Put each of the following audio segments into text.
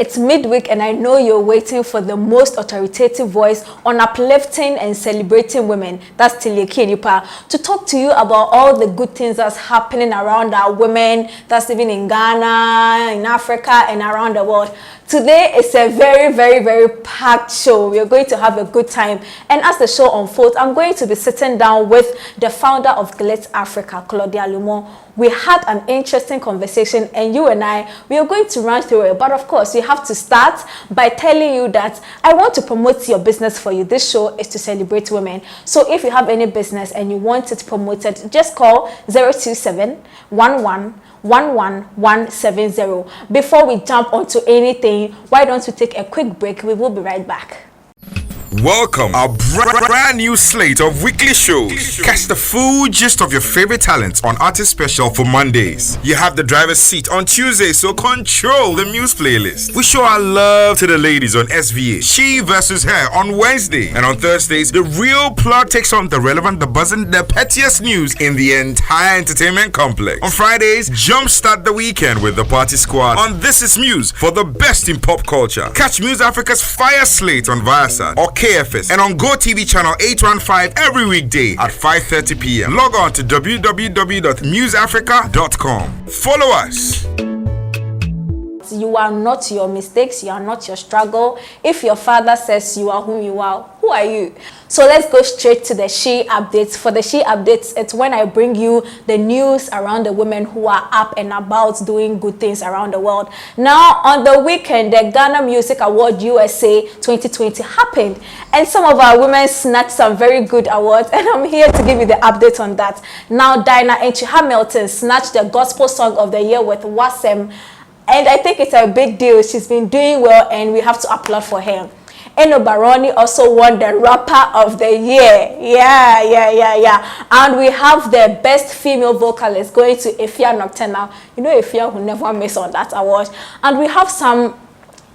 It's midweek and I know you're waiting for the most authoritative voice on uplifting and celebrating women. That's Tileki Nipa, to talk to you about all the good things that's happening around our women, that's even in Ghana, in Africa, and around the world. Today is a very packed show. We are going to have a good time. And as the show unfolds, I'm going to be sitting down with the founder of Glitz Africa, Claudia Lumor. We had an interesting conversation, and you and we are going to run through it. But of course, we have to start by telling you that I want to promote your business for you. This show is to celebrate women. So if you have any business and you want it promoted, just call 027 11 11170. Before we jump onto anything, why don't we take a quick break? We will be right back. Welcome our brand new slate of weekly shows. Catch the full gist of your favorite talents on Artist Special for Mondays. You have the driver's seat on Tuesday, so control the Muse playlist. We show our love to the ladies on SVA, She versus Her on Wednesday. And on Thursdays, the real plot takes on the relevant, the buzzing, the pettiest news in the entire entertainment complex. On Fridays, jumpstart the weekend with the Party Squad on This Is Muse for the best in pop culture. Catch Muse Africa's Fire Slate on Viasat or KFS and on Go TV channel 815 every weekday at 5:30 p.m. Log on to www.museafrica.com. Follow us. You are not your mistakes, you are not your struggle. If your father says you are who you are, who are you? So let's go straight to the She Updates. For the She Updates, it's when I bring you the news around the women who are up and about doing good things around the world. Now, on the weekend, the Ghana Music Award USA 2020 happened, and some of our women snatched some very good awards, and I'm here to give you the update on that. Now, Dinah Enchi Hamilton snatched the Gospel Song of the Year with Wasem, and I think it's a big deal. She's been doing well, and we have to applaud for her. Eno Baroni also won the Rapper of the Year. Yeah. And we have the best female vocalist going to Efia Nocturnal. You know Efia will never miss on that award. And we have some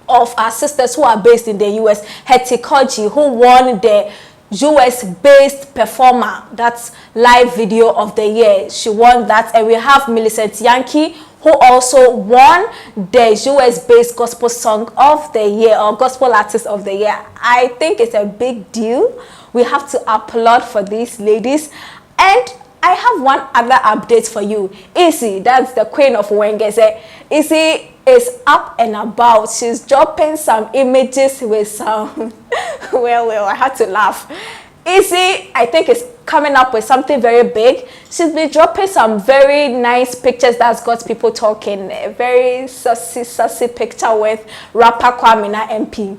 of our sisters who are based in the US. Hetty Koji, who won the US-based performer, that's live video of the year. She won that. And we have Millicent Yankee, who also won the US-based gospel song of the year or gospel artist of the year. I think it's a big deal. We have to applaud for these ladies. And I have one other update for you. Izzy, that's the queen of Wengese. Izzy is up and about. She's dropping some images with some well, I had to laugh. Izzy, I think, is coming up with something very big. She's been dropping some very nice pictures that's got people talking. A very sassy picture with rapper Kwamina MP.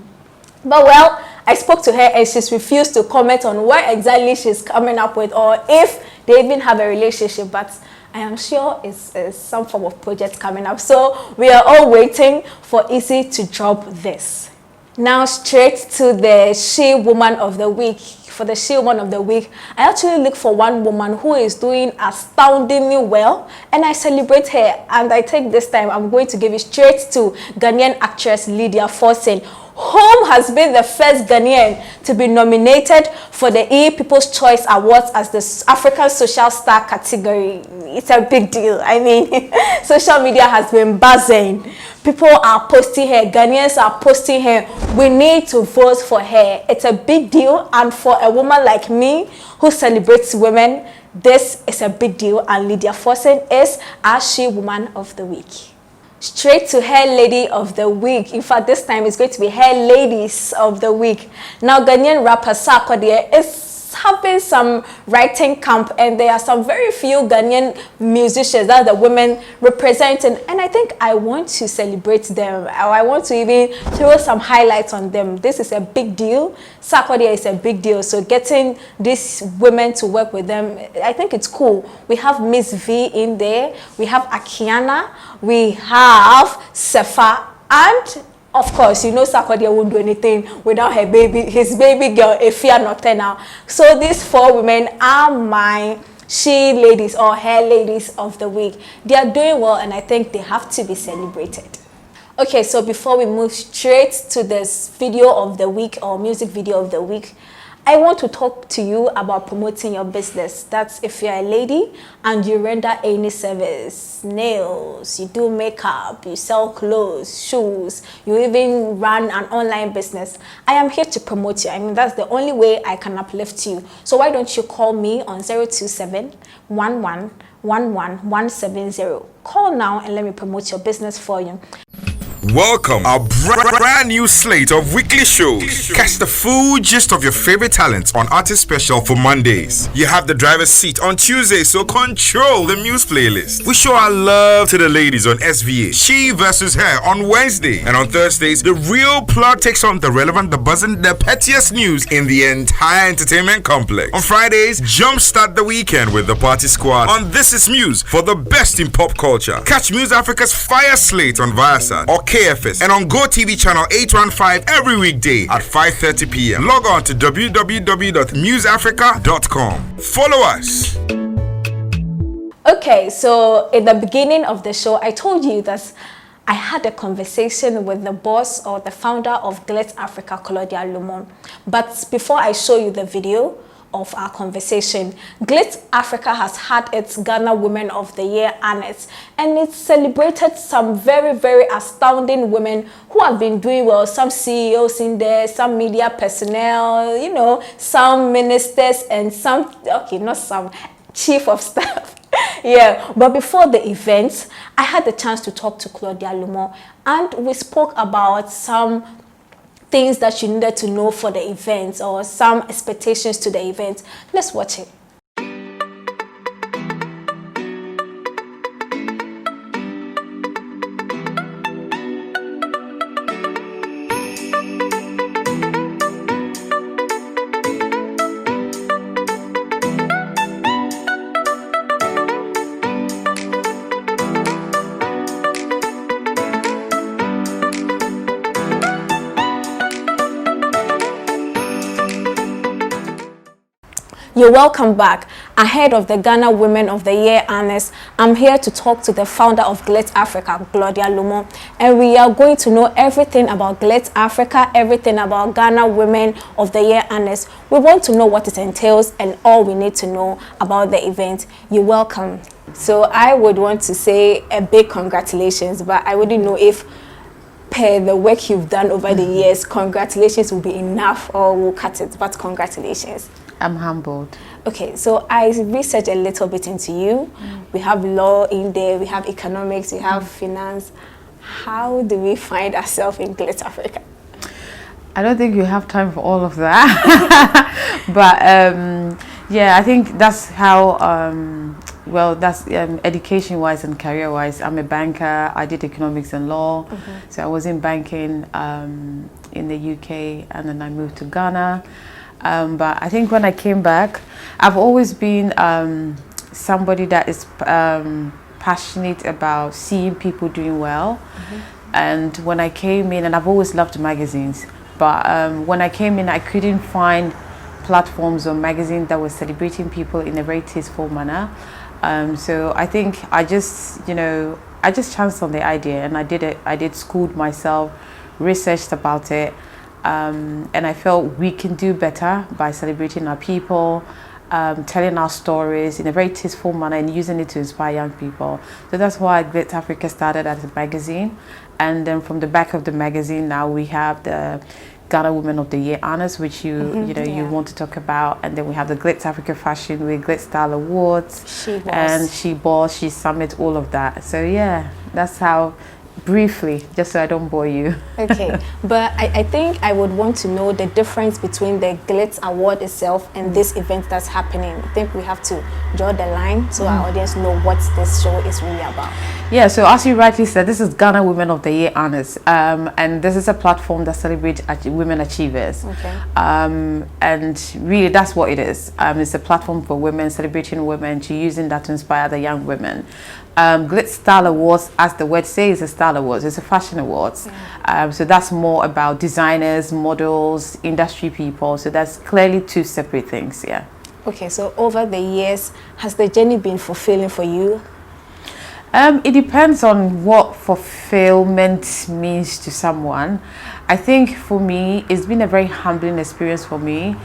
But well, I spoke to her and she's refused to comment on what exactly she's coming up with or if they even have a relationship. But I am sure it's some form of project coming up. So we are all waiting for Izzy to drop this. Now straight to the She Woman of the Week. For the She Woman of the Week, I actually look for one woman who is doing astoundingly well, and I celebrate her. And I think this time I'm going to give it straight to Ghanaian actress Lydia Forson, whom has been the first Ghanaian to be nominated for the People's Choice Awards as the African Social Star category. It's a big deal. I mean, social media has been buzzing. People are posting her. Ghanaians are posting her. We need to vote for her. It's a big deal. And for a woman like me who celebrates women, this is a big deal. And Lydia Forson is our She Woman of the Week. Straight to Hair Lady of the Week. In fact, this time it's going to be Hair Ladies of the Week. Now, Ghanaian rapper Sarkodie is having some writing camp, and there are some very few Ghanaian musicians that the women representing, and I think I want to celebrate them, or I want to even throw some highlights on them. This is a big deal. Sarkodie is a big deal, so getting these women to work with them, I think it's cool. We have Miss V in there, we have Akiana, we have Sefa, and of course, you know Sarkodie won't do anything without her baby, his baby girl, Efia Nocturnal. So these four women are my She Ladies or Hair Ladies of the Week. They are doing well, and I think they have to be celebrated. Okay, so before we move straight to this video of the week or music video of the week, I want to talk to you about promoting your business. That's if you're a lady and you render any service, nails, you do makeup, you sell clothes, shoes, you even run an online business. I am here to promote you. I mean, that's the only way I can uplift you. So why don't you call me on 027 11 11170. Call now and let me promote your business for you. Welcome, our brand new slate of weekly shows. Catch the full gist of your favorite talents on Artist Special for Mondays. You have the driver's seat on Tuesday, so control the Muse playlist. We show our love to the ladies on SVA, She versus Her on Wednesday. And on Thursdays, the real plot takes on the relevant, the buzzing, the pettiest news in the entire entertainment complex. On Fridays, jumpstart the weekend with the Party Squad on This Is Muse for the best in pop culture. Catch Muse Africa's Fire Slate on Viasat or KFS and on Go TV channel 815 every weekday at 5:30 p.m. Log on to www.museafrica.com. Follow us. Okay, so in the beginning of the show, I told you that I had a conversation with the boss or the founder of Glitz Africa, Claudia Lumor. But before I show you the video of our conversation, Glitz Africa has had its Ghana Women of the Year honors, and it celebrated some very, very astounding women who have been doing well. Some CEOs in there, some media personnel, you know, some ministers, and some, okay, not some, chief of staff. Yeah, but before the event, I had the chance to talk to Claudia Lumor, and we spoke about some things that you needed to know for the event or some expectations to the event. Let's watch it. You're welcome back. Ahead of the Ghana Women of the Year honors, I'm here to talk to the founder of Glitz Africa, Claudia Lumor, and we are going to know everything about Glitz Africa, everything about Ghana Women of the Year honors. We want to know what it entails and all we need to know about the event. You're welcome. So I would want to say a big congratulations, but I wouldn't know if per the work you've done over the years, congratulations will be enough or we'll cut it, but congratulations. I'm humbled. Okay, so I researched a little bit into you. We have law in there, we have economics, we have finance. How do we find ourselves in Glitz Africa? I don't think you have time for all of that. But yeah, I think that's how, well, that's education-wise and career-wise. I'm a banker. I did economics and law. So I was in banking in the UK, and then I moved to Ghana. But I think when I came back, I've always been somebody that is passionate about seeing people doing well. And when I came in, and I've always loved magazines, but when I came in, I couldn't find platforms or magazines that were celebrating people in a very tasteful manner. So I think I just, you know, I just chanced on the idea, and I did it. I did schooled myself, researched about it. And I felt we can do better by celebrating our people, telling our stories in a very tasteful manner and using it to inspire young people. So that's why Glitz Africa started as a magazine. And then from the back of the magazine, now we have the Ghana Women of the Year honors, which you you want to talk about. And then we have the Glitz Africa Fashion Week, Glitz Style Awards, She Boss, She Summit, all of that. So yeah, that's how, briefly, just so I don't bore you. Okay, but I think I would want to know the difference between the Glitz Award itself and this event that's happening. I think we have to draw the line so our audience know what this show is really about. Yeah, so as you rightly said, this is Ghana Women of the Year honors, and this is a platform that celebrates women achievers. Okay. And really, that's what it is. It's a platform for women, celebrating women, to using that to inspire the young women. Glitz Style Awards, as the word says, is Style Awards. It's a fashion awards. So that's more about designers, models, industry people. So that's clearly two separate things. Yeah. Okay, so over the years, has the journey been fulfilling for you? It depends on what fulfillment means to someone. I think for me, it's been a very humbling experience for me.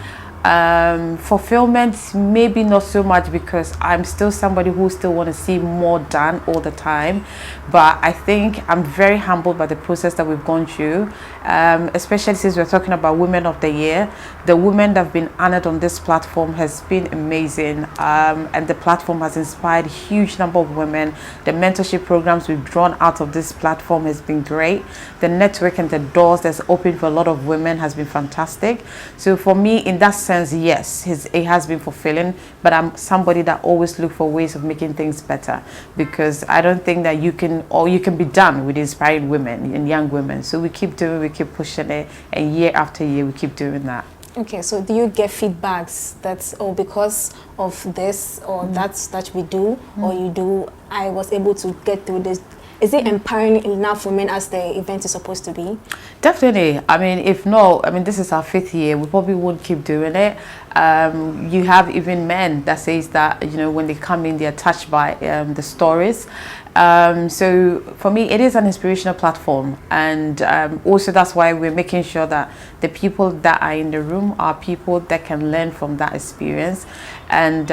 Fulfillment, maybe not so much, because I'm still somebody who still want to see more done all the time. But I think I'm very humbled by the process that we've gone through, especially since we're talking about Women of the Year. The women that have been honored on this platform has been amazing, and the platform has inspired a huge number of women. The mentorship programs we've drawn out of this platform has been great. The network and the doors that's opened for a lot of women has been fantastic. So for me, in that sense, yes, it has been fulfilling, but I'm somebody that always look for ways of making things better, because I don't think that you can be done with inspiring women and young women. So we keep doing, we keep pushing it, and year after year we keep doing that. Okay, so do you get feedbacks that's because of this or that we do, or you do, I was able to get through this? Is it empowering enough women as the event is supposed to be? Definitely. I mean, if not, I mean, this is our 5th year. We probably won't keep doing it. You have even men that says that, you know, when they come in, they're touched by the stories. So for me, it is an inspirational platform, and also that's why we're making sure that the people that are in the room are people that can learn from that experience. And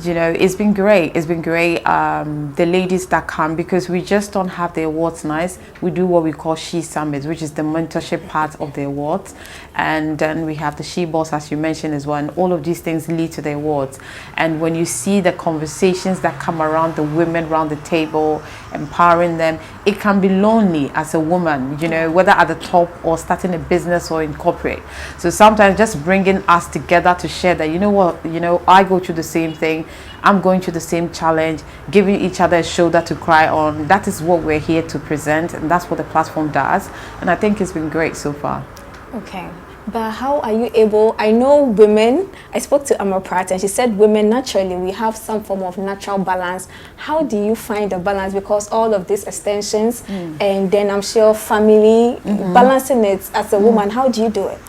you know, it's been great. It's been great. The ladies that come, because we just don't have the awards nights. We do what we call She Summits, which is the mentorship part of the awards. And then we have the She Boss, as you mentioned as well. And all of these things lead to the awards. And when you see the conversations that come around the women around the table, empowering them, it can be lonely as a woman, you know, whether at the top or starting a business or in corporate. So sometimes just bringing us together to share that, you know what, you know, I go through the same thing, I'm going through the same challenge, giving each other a shoulder to cry on. That is what we're here to present, and that's what the platform does. And I think it's been great so far. Okay. But how are you able, I know women, I spoke to Amma Pratt and she said women naturally, we have some form of natural balance. How do you find the balance? Because all of these extensions and then I'm sure family, balancing it as a woman, how do you do it?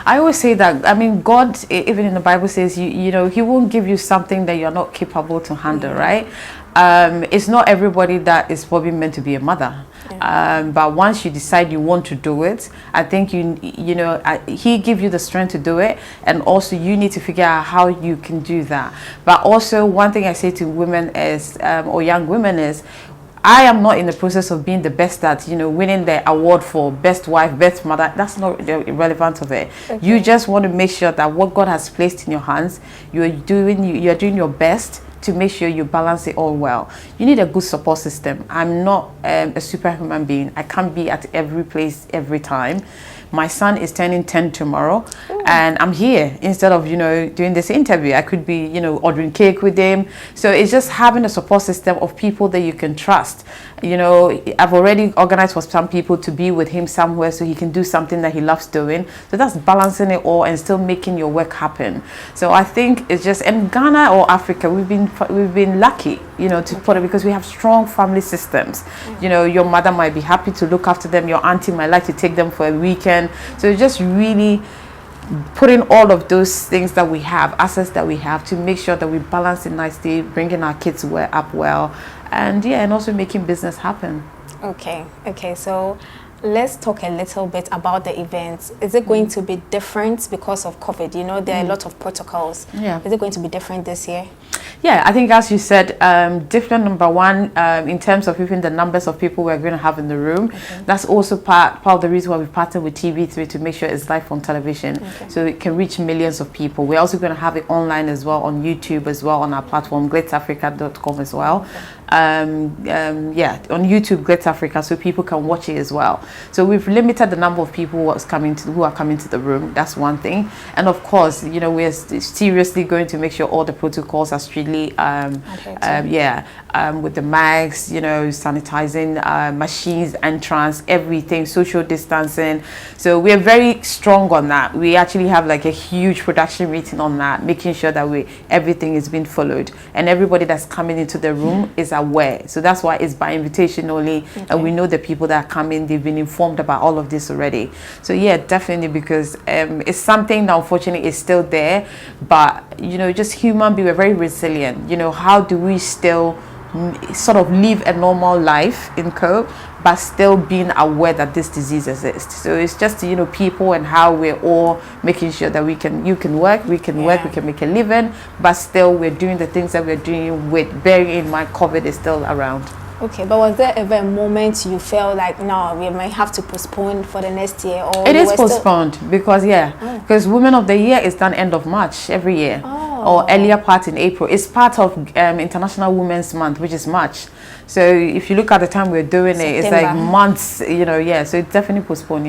I always say that, I mean, God, even in the Bible says, you know, he won't give you something that you're not capable to handle, right? It's not everybody that is probably meant to be a mother. But once you decide you want to do it, I think you know, he give you the strength to do it, and also you need to figure out how you can do that. But also one thing I say to women is, or young women is, I am not in the process of being the best at, you know, winning the award for best wife, best mother. That's not irrelevant of it. Okay. You just want to make sure that what God has placed in your hands, you're doing your best to make sure you balance it all well. You need a good support system. I'm not a superhuman being. I can't be at every place every time. My son is turning 10 tomorrow. Ooh. And I'm here instead of, you know, doing this interview. I could be, you know, ordering cake with him. So it's just having a support system of people that you can trust. You know, I've already organized for some people to be with him somewhere so he can do something that he loves doing. So that's balancing it all and still making your work happen. So I think it's just, in Ghana or Africa, we've been lucky, you know, to put it, because we have strong family systems. You know, your mother might be happy to look after them. Your auntie might like to take them for a weekend. So just really putting all of those things that we have, assets that we have, to make sure that we balance it nicely, bringing our kids up well, and yeah, and also making business happen. Okay, so let's talk a little bit about the events. Is it going to be different because of COVID? You know, there are a lot of protocols. Yeah. Is it going to be different this year? Yeah, I think, as you said, different, number one, in terms of even the numbers of people we're going to have in the room. Okay. That's also part of the reason why we partnered with TV3 to make sure it's live on television, so it can reach millions of people. We're also going to have it online as well, on YouTube as well, on our platform, glitzafrica.com as well. Yeah, on YouTube, Glitz Africa, so people can watch it as well. So we've limited the number of people who are coming to the room. That's one thing. And of course, you know, we're seriously going to make sure all the protocols are strictly with the masks, you know, sanitizing, machines, entrance, everything, social distancing. So we're very strong on that. We actually have like a huge production meeting on that, making sure that everything is being followed, and everybody that's coming into the room is aware. So that's why it's by invitation only, and we know the people that are coming, they've been informed about all of this already. So yeah, definitely, because it's something that unfortunately is still there, but you know, just human being, we're very resilient. You know, how do we still sort of live a normal life in co, but still being aware that this disease exists. So it's just, you know, people and how we're all making sure that you can work, we can make a living, but still we're doing the things that we're doing with bearing in mind COVID is still around. Okay, but was there ever a moment you felt like, no, we might have to postpone for the next year? Or it is postponed because, because Women of the Year is done end of March every year, or earlier part in April. It's part of International Women's Month, which is March. So if you look at the time we're doing September. it, it's like months, you know, so it's definitely postponed,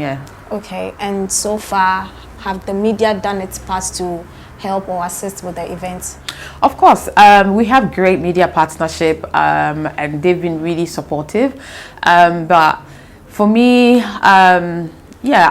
Okay, and so far, have the media done its part to help or assist with the events? Of course, we have great media partnership, and they've been really supportive. But for me, I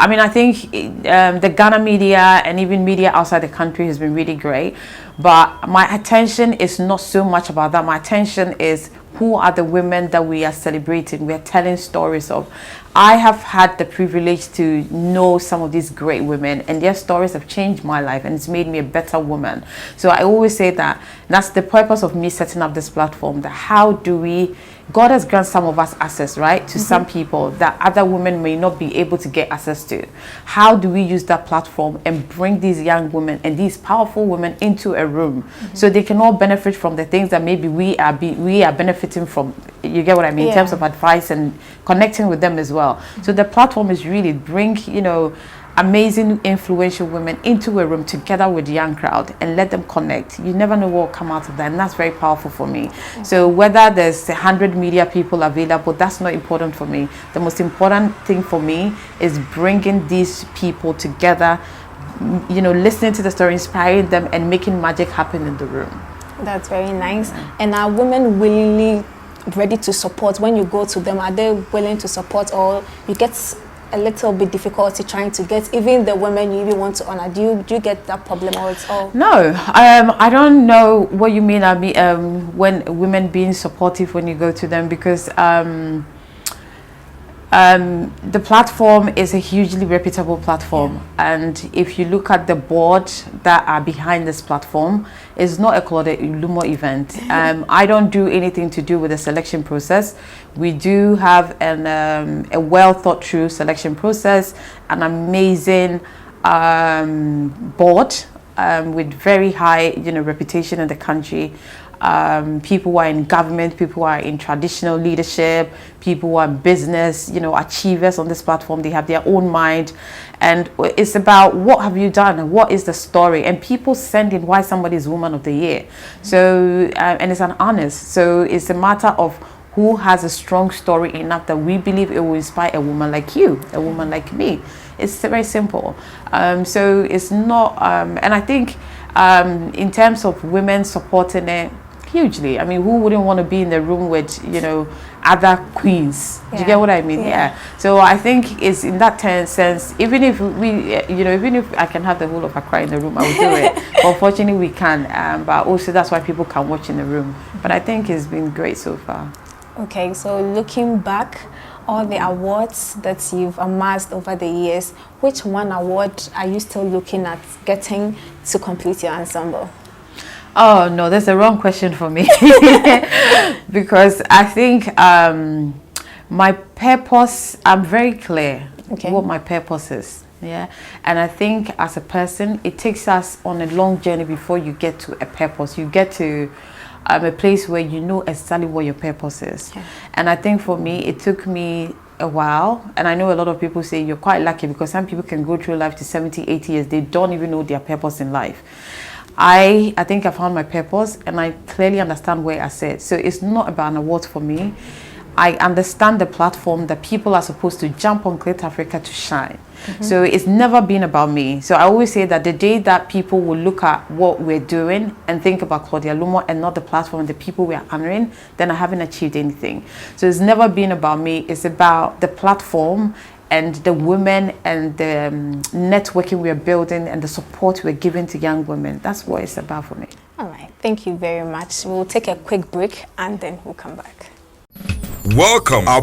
mean, I think the Ghana media and even media outside the country has been really great. But my attention is not so much about that. My attention is who are the women that we are celebrating, we're telling stories of. I have had the privilege to know some of these great women, and their stories have changed my life and it's made me a better woman. So I always say that that's the purpose of me setting up this platform, that how do we, God has granted some of us access, right, to some people that other women may not be able to get access to. How do we use that platform and bring these young women and these powerful women into a room so they can all benefit from the things that maybe we are benefiting from? You get what I mean? In terms of advice and connecting with them as well. So the platform is really bring, you know, amazing influential women into a room together with the young crowd and let them connect. You never know what will come out of that, and that's very powerful for me. So whether there's 100 media people available, that's not important for me. The most important thing for me is bringing these people together, you know, listening to the story, inspiring them and making magic happen in the room. That's very nice. And are women willingly ready to support when you go to them? Are they willing to support, or you get a little bit difficulty trying to get even the women you even want to honor? Do you get that problem, or it's all? No, I don't know what you mean. I mean, when women being supportive when you go to them, because the platform is a hugely reputable platform, and if you look at the board that are behind this platform, it's not a Claudia Lumor event. I don't do anything to do with the selection process. We do have a well thought through selection process, an amazing board with very high, you know, reputation in the country. People who are in government, people who are in traditional leadership, people who are in business, you know, achievers on this platform. They have their own mind, and it's about what have you done and what is the story, and people send in why somebody is Woman of the Year. So and it's an honor. So it's a matter of who has a strong story enough that we believe it will inspire a woman like you, a woman like me. It's very simple. So it's not, and I think in terms of women supporting it, hugely. I mean, who wouldn't want to be in the room with, you know, other queens? Do you get what I mean? So I think it's in that sense, even if we, you know, even if I can have the whole of Accra in the room, I will do it. But unfortunately, we can. But also that's why people can watch in the room. But I think it's been great so far. Okay, so looking back, all the awards that you've amassed over the years, which one award are you still looking at getting to complete your ensemble? Oh no, that's the wrong question for me. Because I think my purpose, I'm very clear what my purpose is. And I think as a person, it takes us on a long journey before you get to a purpose. You get to a place where you know exactly what your purpose is. And I think for me, it took me a while, and I know a lot of people say you're quite lucky, because some people can go through life to 70, 80 years, they don't even know their purpose in life. I think I found my purpose, and I clearly understand where I sit. So it's not about an award for me. I understand the platform that people are supposed to jump on Glitz Africa to shine. So it's never been about me. So I always say that the day that people will look at what we're doing and think about Claudia Lumor and not the platform and the people we are honoring, then I haven't achieved anything. So it's never been about me. It's about the platform and the women and the networking we're building and the support we're giving to young women. That's what it's about for me. All right. Thank you very much. We'll take a quick break and then we'll come back. Welcome our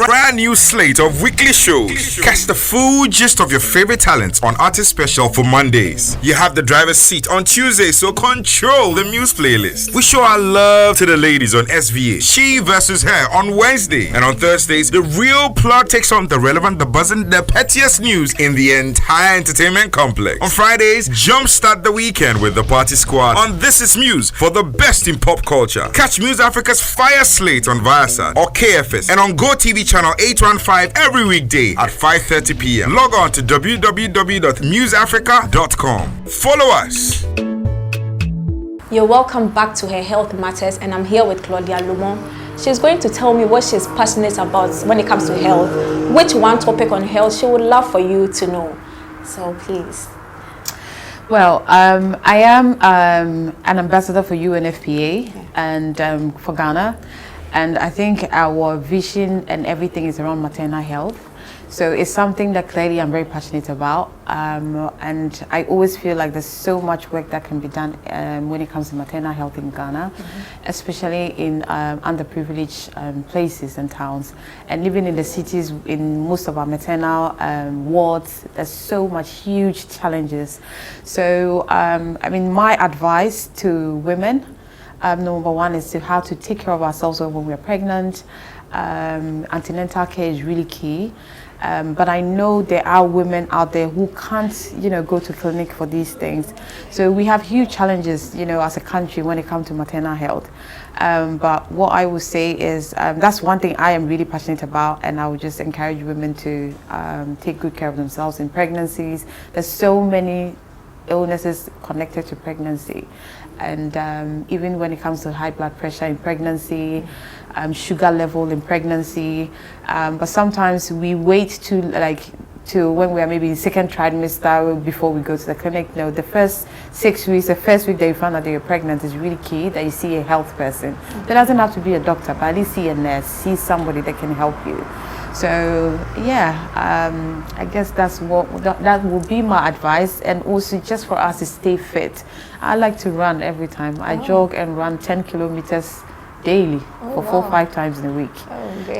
brand new slate of weekly shows. Catch the full gist of your favorite talents on Artist Special for Mondays. You have the driver's seat on Tuesday, so control the Muse playlist. We show our love to the ladies on SVA, She versus Her on Wednesday. And on Thursdays, the real plot takes on the relevant, the buzzing, the pettiest news in the entire entertainment complex. On Fridays, jumpstart the weekend with the Party Squad on This Is Muse for the best in pop culture. Catch Muse Africa's Fire Slate on Viasat or KFS and on GoTV channel 815 every weekday at 5:30 p.m. Log on to www.museafrica.com. Follow us. You're welcome back to Her Health Matters, and I'm here with Claudia Lumor. She's going to tell me what she's passionate about when it comes to health, which one topic on health she would love for you to know. So please. Well, I am an ambassador for UNFPA and for Ghana, and I think our vision and everything is around maternal health. So it's something that clearly I'm very passionate about, and I always feel like there's so much work that can be done when it comes to maternal health in Ghana, especially in underprivileged places and towns, and even in the cities. In most of our maternal wards, there's so much huge challenges. So I mean, my advice to women, number one, is to how to take care of ourselves when we're pregnant. Antenatal care is really key. But I know there are women out there who can't, go to clinic for these things. So we have huge challenges, as a country when it comes to maternal health. But what I would say is that's one thing I am really passionate about, and I would just encourage women to take good care of themselves in pregnancies. There's so many illnesses connected to pregnancy, and even when it comes to high blood pressure in pregnancy, sugar level in pregnancy, but sometimes we wait to when we are maybe in second trimester before we go to the clinic. No, the first 6 weeks, the first week that you find out that you're pregnant is really key, that you see a health person. There doesn't have to be a doctor, but at least see a nurse, see somebody that can help you. So yeah, I guess that would be my advice, and also just for us to stay fit. I like to run every time. I jog and run 10 kilometers daily for 4 or 5 times in a week.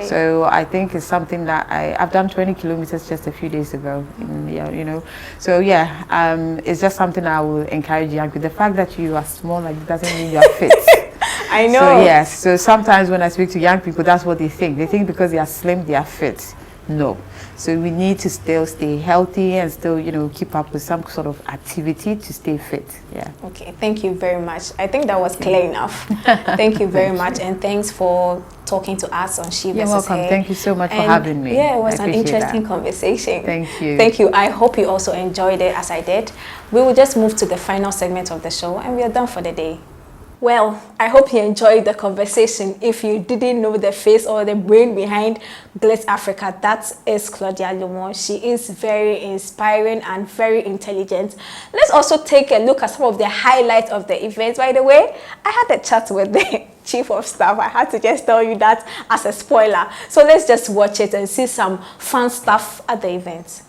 So I think it's something that I've done 20 kilometers just a few days ago. So yeah, it's just something I will encourage you. The fact that you are small doesn't mean you are fit. I know. So yes, so sometimes when I speak to young people, that's what they think. They think because they are slim, they are fit. No. So we need to still stay healthy and still, keep up with some sort of activity to stay fit. Yeah. Okay, thank you very much. I think that was clear enough. Thank you very much, and thanks for talking to us on She versus Her. You're welcome. Thank you so much for having me. Yeah, it was an interesting conversation. Thank you. Thank you. I hope you also enjoyed it as I did. We will just move to the final segment of the show, and we are done for the day. Well, I hope you enjoyed the conversation. If you didn't know the face or the brain behind Glitz Africa, that is Claudia Lumor. She is very inspiring and very intelligent. Let's also take a look at some of the highlights of the event. By the way, I had a chat with the chief of staff. I had to just tell you that as a spoiler. So let's just watch it and see some fun stuff at the event.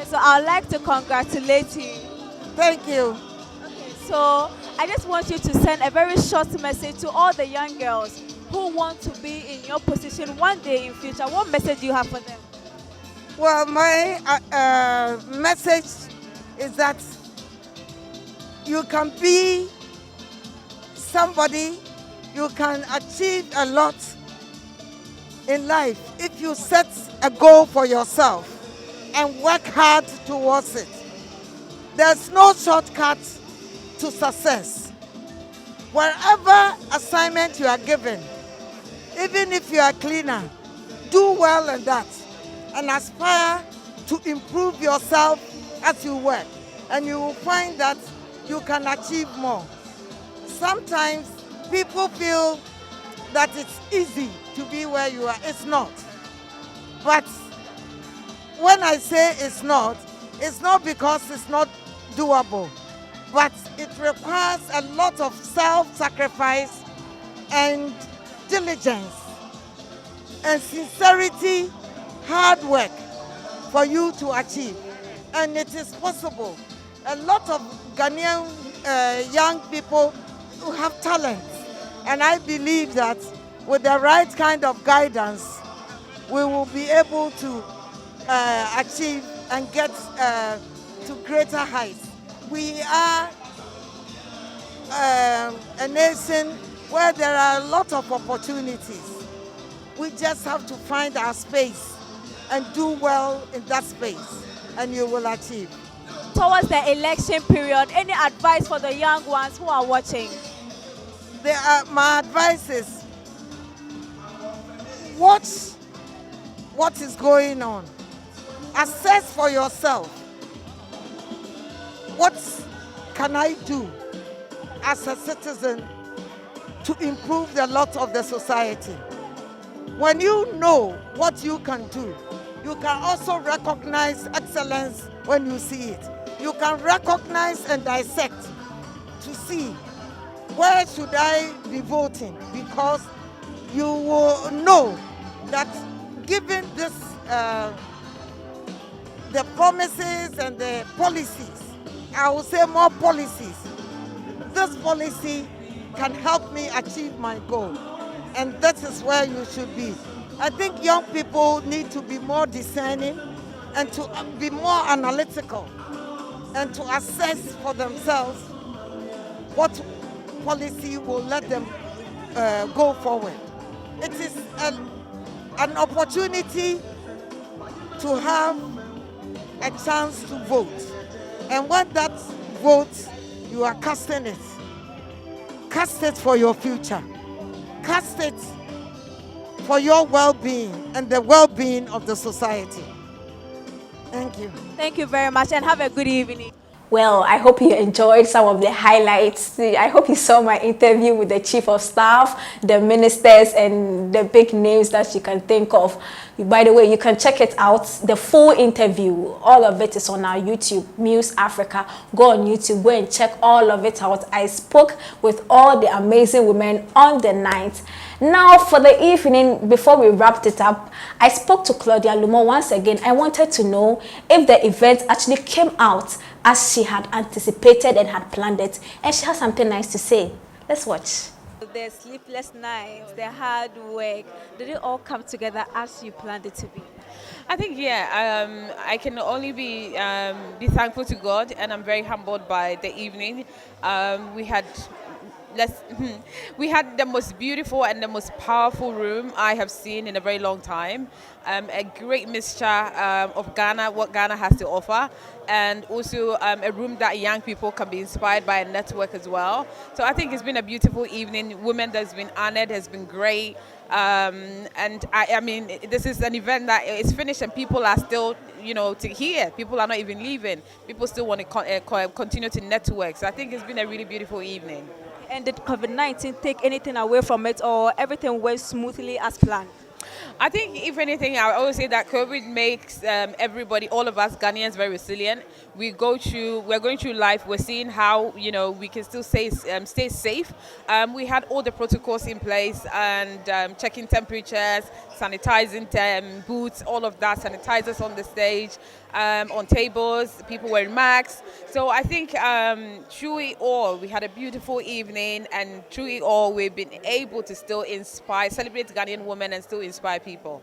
So I'd like to congratulate you. Thank you. Okay, so I just want you to send a very short message to all the young girls who want to be in your position one day in future. What message do you have for them? Well, my message is that you can be somebody, you can achieve a lot in life if you set a goal for yourself and work hard towards it. There's no shortcut to success. Wherever assignment you are given, even if you are cleaner, do well in that and aspire to improve yourself as you work, and you will find that you can achieve more. Sometimes people feel that it's easy to be where you are. It's not. But when I say it's not because it's not doable, but it requires a lot of self-sacrifice and diligence and sincerity, hard work for you to achieve. And it is possible. A lot of Ghanaian young people who have talent, and I believe that with the right kind of guidance, we will be able to achieve and get to greater heights. We are a nation where there are a lot of opportunities. We just have to find our space and do well in that space, and you will achieve. Towards the election period, any advice for the young ones who are watching? My advice is watch what is going on. Assess for yourself. What can I do as a citizen to improve the lot of the society? When you know what you can do, you can also recognize excellence when you see it. You can recognize and dissect to see where should I be voting, because you will know that given this, the promises and the policies, I will say more policies, this policy can help me achieve my goal. And that is where you should be. I think young people need to be more discerning and to be more analytical and to assess for themselves what policy will let them go forward. It is an opportunity to have a chance to vote. And when that vote, you are casting it. Cast it for your future. Cast it for your well-being and the well-being of the society. Thank you. Thank you very much, and have a good evening. Well, I hope you enjoyed some of the highlights. I hope you saw my interview with the chief of staff, the ministers, and the big names that you can think of. By the way, you can check it out. The full interview, all of it is on our YouTube, Muse Africa. Go on YouTube, go and check all of it out. I spoke with all the amazing women on the night. Now, for the evening, before we wrapped it up, I spoke to Claudia Lumor once again. I wanted to know if the event actually came out as she had anticipated and had planned it. And she has something nice to say. Let's watch. The sleepless nights, the hard work, did it all come together as you planned it to be? I think, yeah, I can only be thankful to God, and I'm very humbled by the evening. We had the most beautiful and the most powerful room I have seen in a very long time. A great mixture of Ghana, what Ghana has to offer, and also a room that young people can be inspired by, a network as well. So I think it's been a beautiful evening. Women that's been honored has been great. And I mean, this is an event that is finished and people are still, to hear. People are not even leaving. People still want to continue to network. So I think it's been a really beautiful evening. And did COVID-19 take anything away from it, or everything went smoothly as planned? I think, if anything, I always say that COVID makes everybody, all of us Ghanaians, very resilient. We're going through life. We're seeing how we can still stay safe. We had all the protocols in place, and checking temperatures, sanitizing booths, all of that, sanitizers on the stage, on tables, people wearing masks. So I think through it all, we had a beautiful evening, and through it all, we've been able to still celebrate Ghanaian women and still inspire people.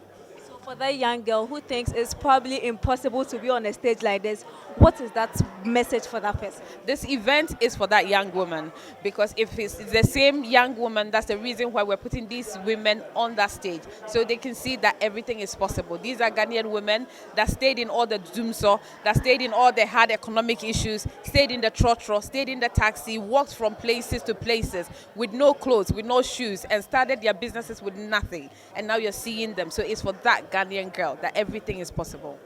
So For that young girl who thinks it's probably impossible to be on a stage like this, what is that message for that person? This event is for that young woman, because if it's the same young woman, that's the reason why we're putting these women on that stage, so they can see that everything is possible. These are Ghanaian women that stayed in all the doomsaw, that stayed in all the hard economic issues, stayed in the trotro, stayed in the taxi, walked from places to places with no clothes, with no shoes, and started their businesses with nothing. And now you're seeing them. So it's for that Ghanaian girl that everything is possible.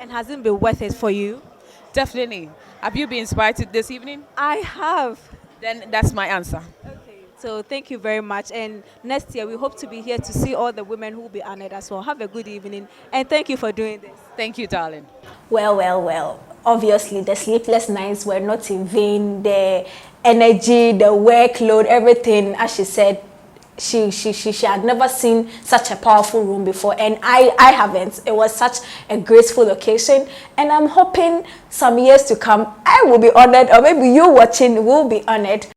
And has it been worth it for you? Definitely. Have you been inspired this evening? I have. Then that's my answer. Okay, so thank you very much. And next year, we hope to be here to see all the women who will be honored as well. Have a good evening. And thank you for doing this. Thank you, darling. Well. Obviously, the sleepless nights were not in vain. The energy, the workload, everything, as she said, she had never seen such a powerful room before, and I haven't. It was such a graceful occasion, and I'm hoping some years to come I will be honored, or maybe you watching will be honored.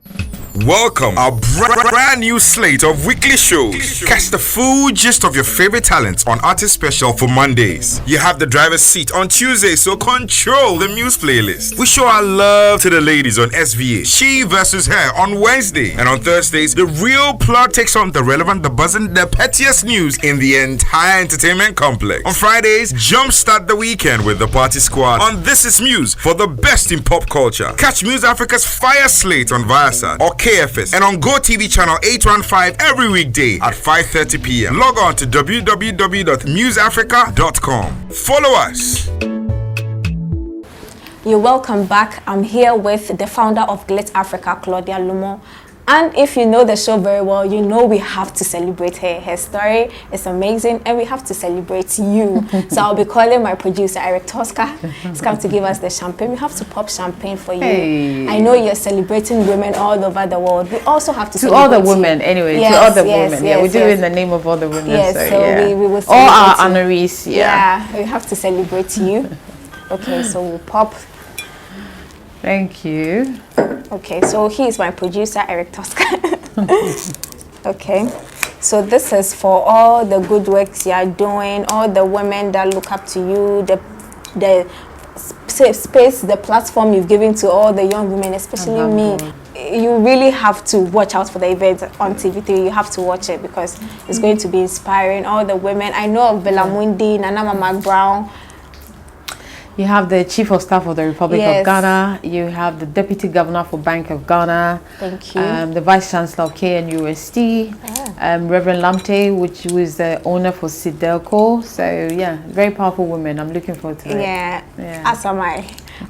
Welcome our brand new slate of weekly shows. Catch the full gist of your favorite talents on Artist Special for Mondays. You have the driver's seat on Tuesday, so control the Muse playlist. We show our love to the ladies on SVA, She versus Her on Wednesday, and on Thursdays, the real plot takes on the relevant, the buzzing, the pettiest news in the entire entertainment complex. On Fridays, jumpstart the weekend with the Party Squad on This Is Muse for the best in pop culture. Catch Muse Africa's Fire Slate on Viasat or KFS and on Go TV channel 815 every weekday at 5:30 p.m. Log on to www.museafrica.com. Follow us. You're welcome back. I'm here with the founder of Glitz Africa, Claudia Lumor. And if you know the show very well, you know we have to celebrate her. Her story is amazing, and we have to celebrate you. So I'll be calling my producer, Eric Tosca. He's come to give us the champagne. We have to pop champagne for you. Hey. I know you're celebrating women all over the world. We also have to celebrate all the women, anyway. Yes, to all the women. Yeah, we do it in the name of all the women. Yes, so yeah. we will all our honorees. Yeah, we have to celebrate you. Okay, so we'll pop. Thank you. Okay, so he is my producer, Eric Tosca. Okay, so this is for all the good works you are doing, all the women that look up to you, the safe space, the platform you've given to all the young women, especially me. You really have to watch out for the event on TV3. You have to watch it because it's going to be inspiring. All the women, I know of Berla Mundi, Nana McBrown. You have the Chief of Staff of the Republic of Ghana. You have the Deputy Governor for Bank of Ghana. Thank you. The Vice Chancellor of KNUST. Reverend Lamte, which was the owner for Sidelco. So yeah, very powerful women. I'm looking forward to it. Yeah, as am I.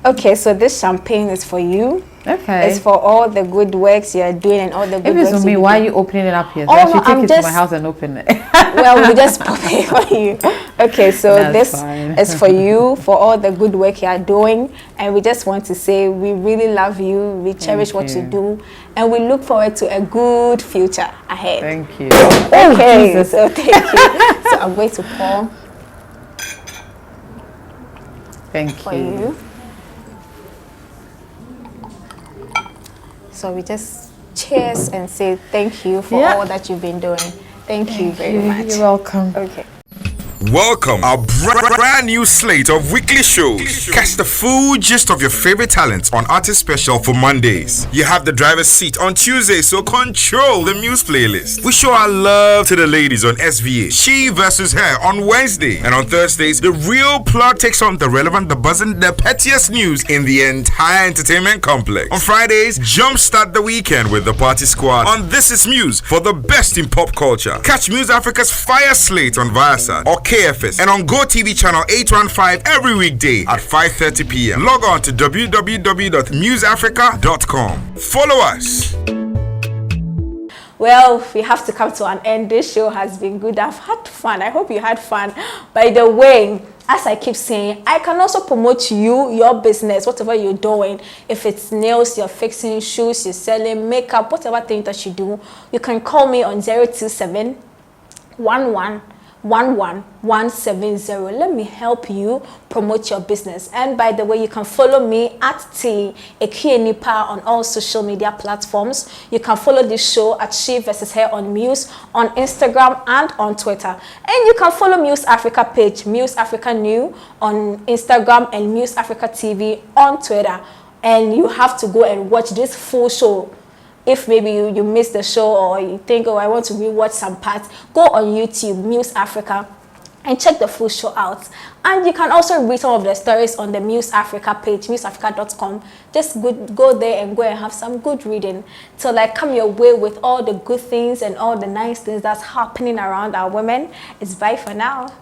Okay, so this champagne is for you. Okay. It's for all the good works you're doing and all the good works. If it's for me, why are you opening it up here? So I should take it to my house and open it. Well, we just pop it for you. Okay, so this is for you, for all the good work you're doing. And we just want to say we really love you. We cherish what you do. And we look forward to a good future ahead. Thank you. Okay, so thank you. So I'm going to pour. Thank you. So we just cheers and say thank you for all that you've been doing. Thank you very much. You're welcome. Okay. Welcome our brand new slate of weekly shows. Catch the full gist of your favorite talents on Artist Special for Mondays. You have the driver's seat on Tuesday, so control the Muse playlist. We show our love to the ladies on SVA, She versus Her on Wednesday, and on Thursdays, the real plot takes on the relevant, the buzzing, the pettiest news in the entire entertainment complex. On Fridays, jumpstart the weekend with the Party Squad on This Is Muse for the best in pop culture. Catch Muse Africa's Fire Slate on Viasat or KFS and on Go TV channel 815 every weekday at 5:30 p.m. Log on to www.museafrica.com. Follow us. Well, we have to come to an end. This show has been good. I've had fun. I hope you had fun. By the way, as I keep saying, I can also promote you, your business, whatever you're doing. If it's nails, you're fixing, shoes, you're selling, makeup, whatever thing that you do, you can call me on 027 11 11170. Let me help you promote your business. And by the way, you can follow me at T Ekienipa on all social media platforms. You can follow this show at She vs. Her on Muse on Instagram and on Twitter. And you can follow Muse Africa page, Muse Africa New on Instagram and Muse Africa TV on Twitter. And you have to go and watch this full show. If maybe you missed the show or you think, oh, I want to rewatch some parts, go on YouTube, Muse Africa, and check the full show out. And you can also read some of the stories on the Muse Africa page, museafrica.com. Just go there and go and have some good reading till I come your way with all the good things and all the nice things that's happening around our women. It's bye for now.